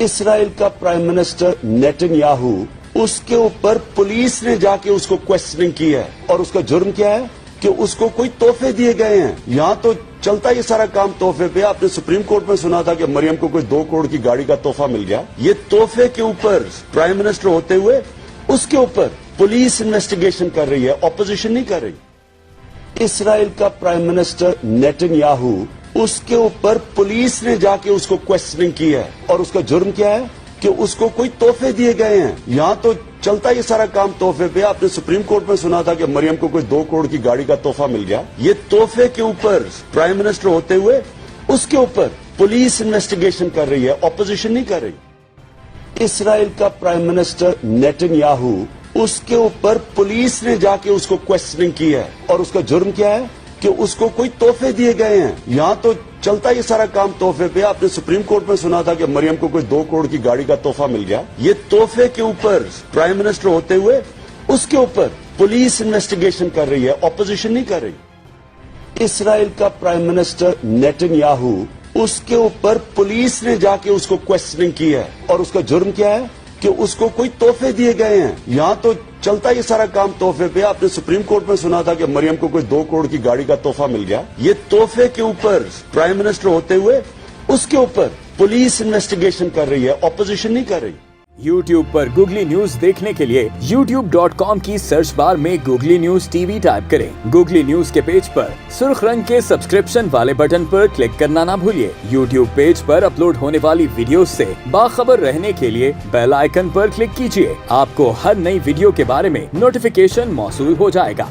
اسرائیل کا prime minister نیتن-یاہو، اس کے اوپر پولیس نے جا کے اس کو کوشچننگ کی ہے، اور اس کا جرم کیا ہے کہ اس کو کوئی تحفے دیے گئے ہیں۔ یہاں تو چلتا یہ سارا کام تحفے پہ۔ آپ نے سپریم کورٹ میں سنا تھا کہ مریم کو کوئی 2 کروڑ کی گاڑی کا تحفہ مل گیا۔ یہ تحفے کے اوپر پرائم منسٹر ہوتے ہوئے اس کے اوپر پولیس انویسٹیگیشن کر رہی ہے، اپوزیشن نہیں کر رہی۔ اسرائیل کا پرائم منسٹر نیتن-یاہو، اس کے اوپر پولیس نے جا کے اس کو کوشچننگ کی ہے، اور اس کا جرم کیا ہے کہ اس کو کوئی تحفے دیے گئے ہیں۔ یہاں تو چلتا یہ سارا کام تحفے پہ۔ آپ نے سپریم کورٹ میں سنا تھا کہ مریم کو کوئی 2 کروڑ کی گاڑی کا تحفہ مل گیا۔ یہ تحفے کے اوپر پرائم منسٹر ہوتے ہوئے اس کے اوپر پولیس انویسٹیگیشن کر رہی ہے، اپوزیشن نہیں کر رہی۔ اسرائیل کا پرائم منسٹر نیتن-یاہو، اس کے اوپر پولیس نے جا کے اس کو کوشچننگ کی ہے، اور اس کا جرم کیا ہے کہ اس کو کوئی تحفے دیے گئے ہیں۔ یہاں تو چلتا یہ سارا کام تحفے پہ۔ آپ نے سپریم کورٹ میں سنا تھا کہ مریم کو کوئی 2 کروڑ کی گاڑی کا تحفہ مل گیا۔ یہ تحفے کے اوپر پرائم منسٹر ہوتے ہوئے اس کے اوپر پولیس انویسٹیگیشن کر رہی ہے، اپوزیشن نہیں کر رہی۔ اسرائیل کا پرائم منسٹر نیتن-یاہو، اس کے اوپر پولیس نے جا کے اس کو کوشچننگ کی ہے، اور اس کا جرم کیا ہے کہ اس کو کوئی تحفے دیے گئے ہیں۔ یہاں تو چلتا یہ سارا کام تحفے پہ۔ آپ نے سپریم کورٹ میں سنا تھا کہ مریم کو کوئی 2 کروڑ کی گاڑی کا تحفہ مل گیا۔ یہ تحفے کے اوپر پرائم منسٹر ہوتے ہوئے اس کے اوپر پولیس انویسٹیگیشن کر رہی ہے، اپوزیشن نہیں کر رہی۔ YouTube پر گوگلی نیوز دیکھنے کے لیے youtube.com کی سرچ بار میں googly news T V type کریں۔ گوگلی نیوز کے پیج پر سرخ رنگ کے سبسکرپشن والے بٹن پر کلک کرنا نہ بھولیے۔ YouTube پیج پر اپلوڈ ہونے والی ویڈیوز سے باخبر رہنے کے لیے بیل آئیکن پر کلک کیجیے۔ آپ کو ہر نئی ویڈیو کے بارے میں نوٹیفیکیشن موصول ہو جائے گا۔